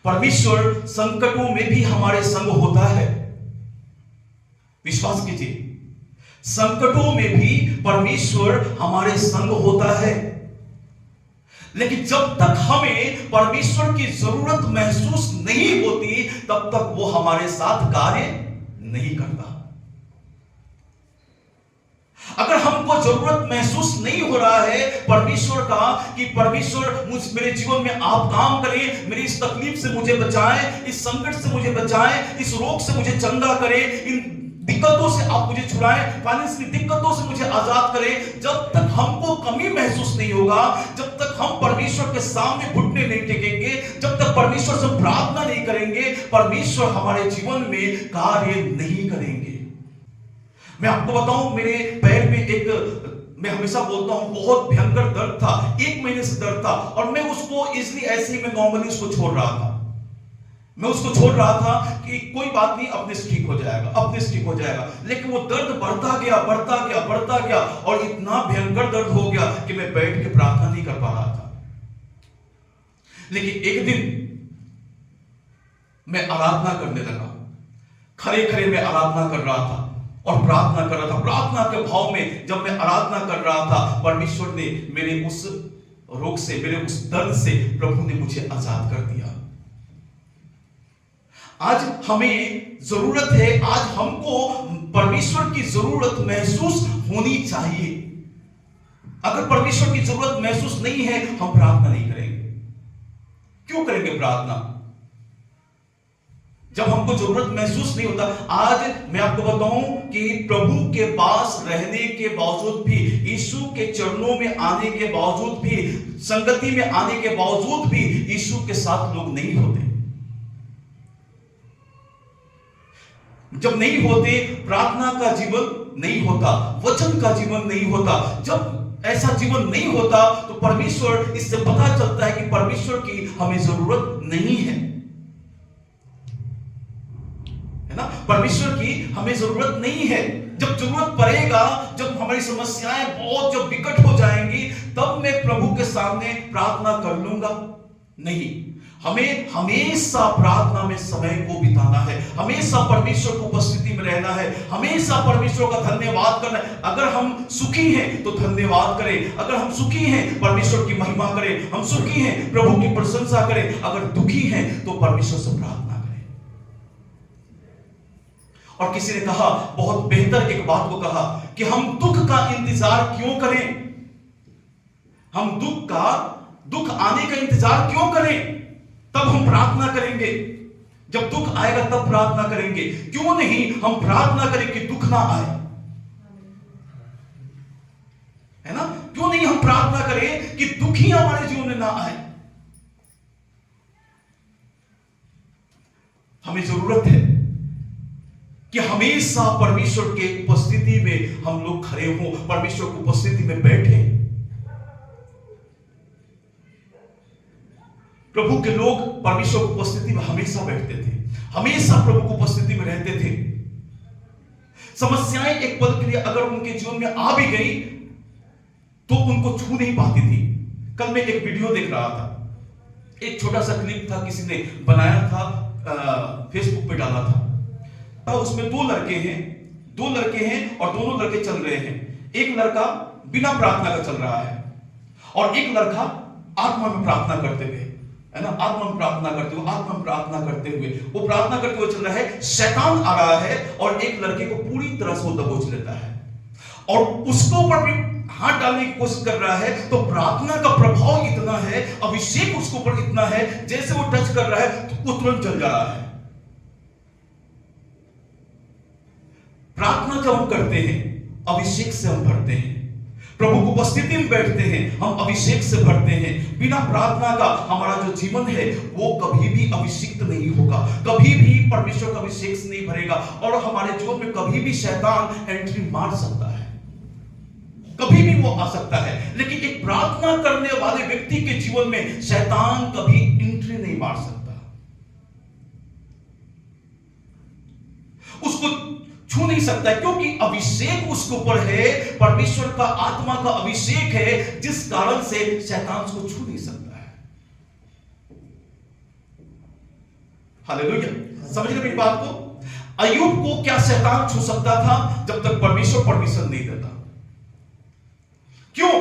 परमेश्वर संकटों में भी हमारे संग होता है। विश्वास कीजिए, संकटों में भी परमेश्वर हमारे संग होता है। लेकिन जब तक हमें परमेश्वर की जरूरत महसूस नहीं होती, तब तक वो हमारे साथ कार्य नहीं करता। अगर हमको जरूरत महसूस नहीं हो रहा है परमेश्वर का कि परमेश्वर मेरे जीवन में आप काम करें, मेरी इस तकलीफ से मुझे बचाएं, इस संकट से मुझे बचाएं, इस रोग से मुझे चंगा करें, इन दिक्कतों से आप मुझे छुड़ाएं, फाइनेंशियल दिक्कतों से मुझे आजाद करें, जब तक हमको कमी महसूस नहीं होगा, जब तक हम परमेश्वर के सामने घुटने नहीं टेकेंगे, जब तक परमेश्वर से प्रार्थना नहीं करेंगे, परमेश्वर हमारे जीवन में कार्य नहीं करेंगे। मैं आपको बताऊं, मेरे पैर में मैं हमेशा बोलता हूं बहुत भयंकर दर्द था, 1 महीने से दर्द था, और मैं उसको इसलिए ऐसे ही मैं नॉर्मली उसको छोड़ रहा था। मैं उसको छोड़ रहा था कि कोई बात नहीं, अपने से ठीक हो जाएगा, अपने से ठीक हो जाएगा। लेकिन वो दर्द बढ़ता गया, बढ़ता गया, बढ़ता गया, और इतना भयंकर दर्द हो गया कि मैं बैठ के प्रार्थना नहीं कर पा रहा था। लेकिन एक दिन मैं आराधना करने लगा, खड़े खड़े मैं आराधना कर रहा था और प्रार्थना कर रहा था। प्रार्थना के भाव में जब मैं आराधना कर रहा था, परमेश्वर ने मेरे उस रोग से, मेरे उस दर्द से प्रभु ने मुझे आजाद कर दिया। आज हमें जरूरत है, आज हमको परमेश्वर की जरूरत महसूस होनी चाहिए। अगर परमेश्वर की जरूरत महसूस नहीं है, हम प्रार्थना नहीं करेंगे। क्यों करेंगे प्रार्थना जब हमको जरूरत महसूस नहीं होता? आज मैं आपको बताऊं कि प्रभु के पास रहने के बावजूद भी, यीशु के चरणों में आने के बावजूद भी, संगति में आने के बावजूद भी यीशु के साथ लोग नहीं होते। जब नहीं होते, प्रार्थना का जीवन नहीं होता, वचन का जीवन नहीं होता। जब ऐसा जीवन नहीं होता तो परमेश्वर, इससे पता चलता है कि परमेश्वर की हमें जरूरत नहीं है ना, परमेश्वर की हमें जरूरत नहीं है। जब जरूरत पड़ेगा, जब हमारी समस्याएं बहुत जब विकट हो जाएंगी, तब मैं प्रभु के सामने प्रार्थना कर लूंगा। नहीं, हमें हमेशा प्रार्थना में समय को बिताना है, हमेशा परमेश्वर की उपस्थिति में रहना है, हमेशा परमेश्वर का धन्यवाद करना है। अगर हम सुखी हैं तो धन्यवाद करें, अगर हम सुखी हैं परमेश्वर की महिमा करें, हम सुखी हैं प्रभु की प्रशंसा करें, अगर दुखी हैं तो परमेश्वर से प्रार्थना करें। और किसी ने कहा, बहुत बेहतर एक बात को कहा कि हम दुख का इंतजार क्यों करें, हम दुख आने का इंतजार क्यों करें, तब हम प्रार्थना करेंगे। जब दुख आएगा तब प्रार्थना करेंगे। क्यों नहीं हम प्रार्थना करें कि दुख ना आए, है ना? क्यों नहीं हम प्रार्थना करें कि दुख ही हमारे जीवन में ना आए। हमें जरूरत है कि हमेशा परमेश्वर के उपस्थिति में हम लोग खड़े हों, परमेश्वर की उपस्थिति में बैठे। प्रभु के लोग परमेश्वर की उपस्थिति में हमेशा बैठते थे, हमेशा प्रभु की उपस्थिति में रहते थे। समस्याएं एक पल के लिए अगर उनके जीवन में आ भी गई तो उनको छू नहीं पाती थी। कल मैं एक वीडियो देख रहा था, एक छोटा सा क्लिप था, किसी ने बनाया था, फेसबुक पे डाला था। तो उसमें दो लड़के हैं और दोनों लड़के चल रहे हैं। एक लड़का बिना प्रार्थना का चल रहा है और एक लड़का आत्मा में प्रार्थना करते हुए, है ना, आत्मा में प्रार्थना करते हुए वो प्रार्थना करते हुए चल रहा है। शैतान आ रहा है और एक लड़के को पूरी तरह से वो दबोच लेता है और उसके ऊपर भी हाथ डालने की कोशिश कर रहा है। तो प्रार्थना का प्रभाव इतना है, अभिषेक उसके ऊपर इतना है, जैसे वो टच कर रहा है तो वो तुरंत जल जा रहा है। प्रार्थना जब हम करते हैं, अभिषेक से हम भरते हैं, प्रभु की उपस्थिति में बैठते हैं, हम अभिषेक से भरते हैं। बिना प्रार्थना का हमारा जो जीवन है वो कभी भी अभिषिक्त नहीं होगा, कभी भी परमेश्वर का अभिषेक से नहीं भरेगा और हमारे जीवन में कभी भी शैतान एंट्री मार सकता है, कभी भी वो आ सकता है। लेकिन एक प्रार्थना करने वाले व्यक्ति के जीवन में शैतान कभी एंट्री नहीं मार सकता, उसको छू नहीं सकता, क्योंकि अभिषेक उसके ऊपर है, परमेश्वर का आत्मा का अभिषेक है, जिस कारण से शैतान उसको छू नहीं सकता है। हालेलुया। समझ रहे मेरी बात को? अय्यूब को क्या शैतान छू सकता था जब तक परमेश्वर परमिशन नहीं देता? क्यों?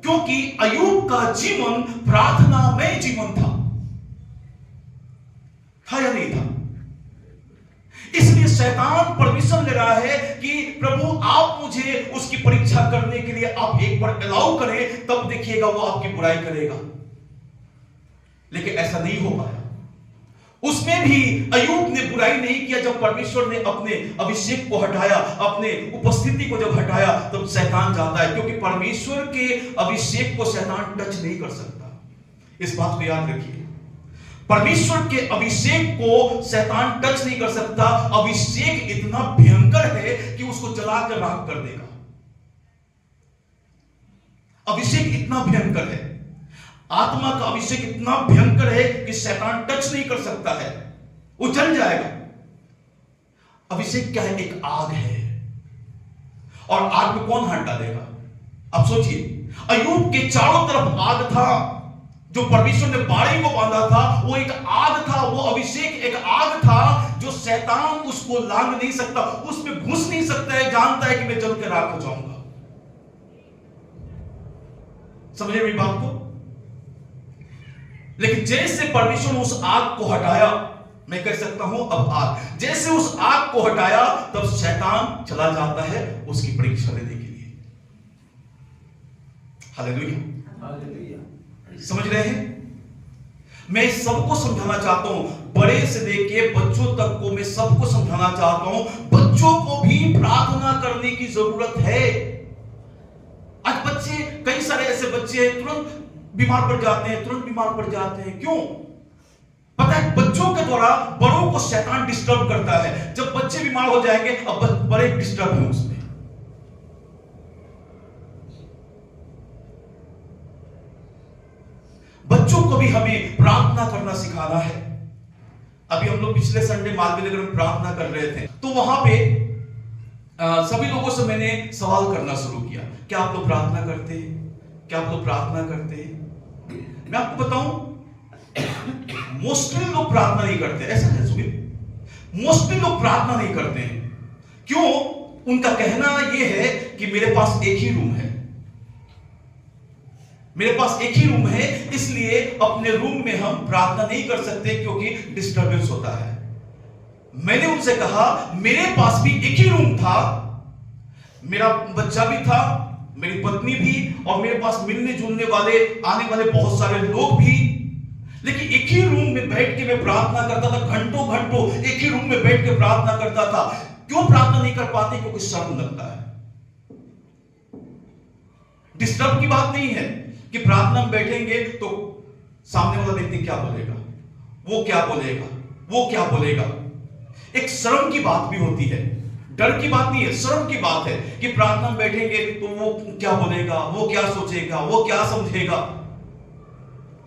क्योंकि अय्यूब का जीवन प्रार्थनामय जीवन था या नहीं था? इसलिए शैतान परमिशन ले रहा है कि प्रभु आप मुझे उसकी परीक्षा करने के लिए आप एक बार अलाउ करें, तब देखिएगा वो आपकी बुराई करेगा। लेकिन ऐसा नहीं हो पाया। उसमें भी अय्यूब ने बुराई नहीं किया। जब परमेश्वर ने अपने अभिषेक को हटाया, अपने उपस्थिति को जब हटाया, तब शैतान जाता है, क्योंकि परमेश्वर के अभिषेक को शैतान टच नहीं कर सकता। इस बात को याद रखिए, परमेश्वर के अभिषेक को शैतान टच नहीं कर सकता। अभिषेक इतना भयंकर है कि उसको जलाकर राख कर देगा। अभिषेक इतना भयंकर है, आत्मा का अभिषेक इतना भयंकर है कि शैतान टच नहीं कर सकता है, वो जल जाएगा। अभिषेक क्या है? एक आग है, और आग में कौन हाथ डालेगा? अब सोचिए, अय्यूब के चारों तरफ आग था, जो परमेश्वर ने बाड़ी को बांधा था वो एक आग था, वो अभिषेक एक आग था जो शैतान उसको लांग नहीं सकता, उसमें घुस नहीं सकता है। जानता है कि मैं जल के राख हो जाऊंगा। समझे मेरी बात को? लेकिन जैसे परमेश्वर ने उस आग को हटाया, मैं कह सकता हूं अब आग, जैसे उस आग को हटाया तब शैतान चला जाता है उसकी परीक्षा लेने के लिए। Hallelujah, hallelujah. समझ रहे हैं? मैं सबको समझाना चाहता हूं, बड़े से लेके बच्चों तक को मैं सबको समझाना चाहता हूं, बच्चों को भी प्रार्थना करने की जरूरत है। आज बच्चे, कई सारे ऐसे बच्चे हैं तुरंत बीमार पड़ जाते हैं, तुरंत बीमार पड़ जाते हैं। क्यों? पता है, बच्चों के द्वारा बड़ों को शैतान डिस्टर्ब करता है। जब बच्चे बीमार हो जाएंगे, अब बड़े डिस्टर्ब हैं उसमें। बच्चों को भी हमें प्रार्थना करना सिखाना है। अभी हम लोग पिछले संडे मालवीय नगर में प्रार्थना कर रहे थे, तो वहां पे सभी लोगों से मैंने सवाल करना शुरू किया, क्या आप लोग प्रार्थना करते हैं? क्या आप लोग प्रार्थना करते हैं? मैं आपको बताऊं, मोस्टली लोग प्रार्थना नहीं करते। ऐसा है सुनिए, मोस्टली लोग प्रार्थना नहीं करते हैं। क्यों? उनका कहना यह है कि मेरे पास एक ही रूम है, मेरे पास एक ही रूम है, इसलिए अपने रूम में हम प्रार्थना नहीं कर सकते क्योंकि डिस्टर्बेंस होता है। मैंने उनसे कहा, मेरे पास भी एक ही रूम था, मेरा बच्चा भी था, मेरी पत्नी भी, और मेरे पास मिलने जुलने वाले, आने वाले बहुत सारे लोग भी, लेकिन एक ही रूम में बैठ के मैं प्रार्थना करता था। घंटों घंटों एक ही रूम में बैठ के प्रार्थना करता था। क्यों प्रार्थना नहीं कर पाते? क्योंकि शर्म लगता है। डिस्टर्ब की बात नहीं है कि प्रार्थना में बैठेंगे तो सामने वाला व्यक्ति क्या बोलेगा, वो क्या बोलेगा, वो क्या बोलेगा। एक शर्म की बात भी होती है, डर की बात नहीं है, शर्म की बात है कि प्रार्थना में बैठेंगे तो वो क्या बोलेगा, वो क्या सोचेगा, वो क्या समझेगा।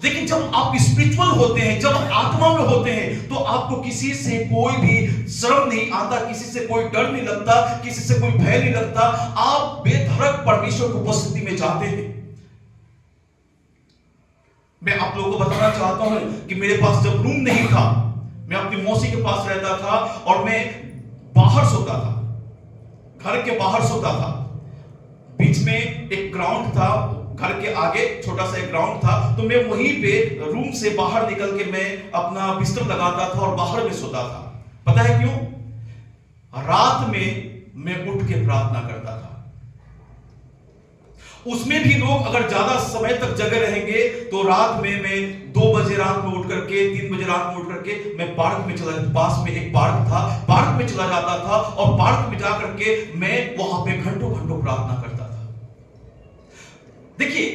लेकिन जब आप स्पिरिचुअल होते हैं, जब आत्मा में होते हैं, तो आपको किसी से कोई भी शर्म नहीं आता, किसी से कोई डर नहीं लगता, किसी से कोई भय नहीं लगता। आप बेधड़क परमेश्वर की उपस्थिति में जाते हैं। मैं आप लोगों को बताना चाहता हूं कि मेरे पास जब रूम नहीं था, मैं अपनी मौसी के पास रहता था और मैं बाहर सोता था, घर के बाहर सोता था। बीच में एक ग्राउंड था, घर के आगे छोटा सा एक ग्राउंड था, तो मैं वहीं पे रूम से बाहर निकल के मैं अपना बिस्तर लगाता था और बाहर में सोता था। पता है क्यों? रात में मैं उठ के प्रार्थना करता था। उसमें भी लोग अगर ज्यादा समय तक जगे रहेंगे तो रात में मैं 2 बजे रात में उठ करके, 3 बजे रात में उठ करके मैं पार्क में चला जाता। पास में एक पार्क था, पार्क में चला जाता था और पार्क में जाकर के मैं वहां पे घंटों घंटों प्रार्थना करता था। देखिए,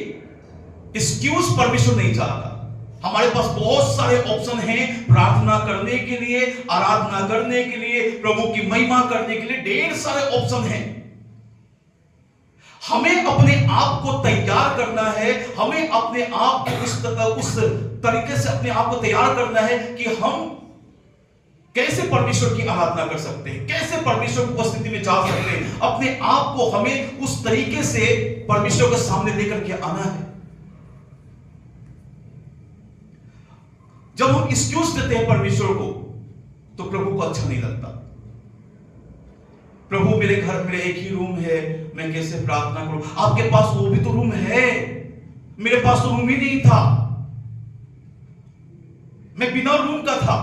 एक्सक्यूज परमेश्वर नहीं चाहता। हमारे पास बहुत सारे ऑप्शन हैं प्रार्थना करने के लिए, आराधना करने के लिए, प्रभु की महिमा करने के लिए, ढेर सारे ऑप्शन हैं। हमें अपने आप को तैयार करना है, हमें अपने आप को उस तरीके से अपने आप को तैयार करना है कि हम कैसे परमेश्वर की आराधना कर सकते हैं, कैसे परमेश्वर की उपस्थिति में जा सकते हैं। अपने आप को हमें उस तरीके से परमेश्वर के सामने लेकर के आना है। जब हम एक्सक्यूज देते हैं परमेश्वर को, तो प्रभु को अच्छा नहीं लगता। प्रभु मेरे घर में एक ही रूम है, मैं कैसे प्रार्थना करूं? आपके पास वो भी तो रूम है, मेरे पास तो रूम ही नहीं था, मैं बिना रूम का था,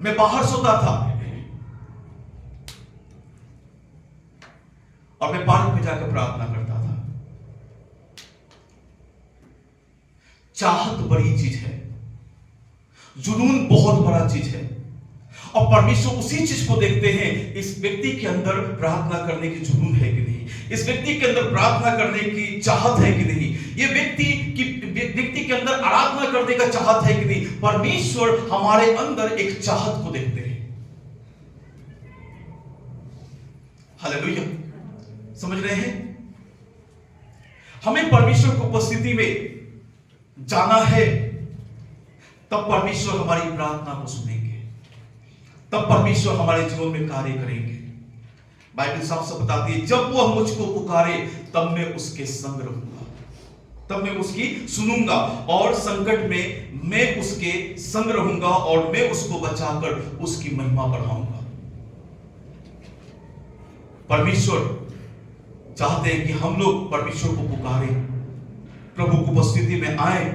मैं बाहर सोता था और मैं पार्क में जाकर प्रार्थना करता था। चाहत बड़ी चीज है, जुनून बहुत बड़ा चीज है, और परमेश्वर उसी चीज को देखते हैं, इस व्यक्ति के अंदर प्रार्थना करने की जुनून है कि नहीं, इस व्यक्ति के अंदर प्रार्थना करने की चाहत है कि नहीं, ये व्यक्ति के अंदर आराधना करने का चाहत है कि नहीं। परमेश्वर हमारे अंदर एक चाहत को देखते हैं। हालेलुया, समझ रहे हैं? हमें परमेश्वर की उपस्थिति में जाना है, तब परमेश्वर हमारी प्रार्थना को सुनेंगे, तब परमेश्वर हमारे जीवन में कार्य करेंगे। बाइबल साफ साफ बताती है, जब वह मुझको पुकारे तब मैं उसके संग रहूंगा, तब मैं उसकी सुनूंगा, और संकट में मैं उसके संग रहूंगा, और मैं उसको बचाकर उसकी महिमा बढ़ाऊंगा। परमेश्वर चाहते हैं कि हम लोग परमेश्वर को पुकारें, प्रभु की उपस्थिति में आए,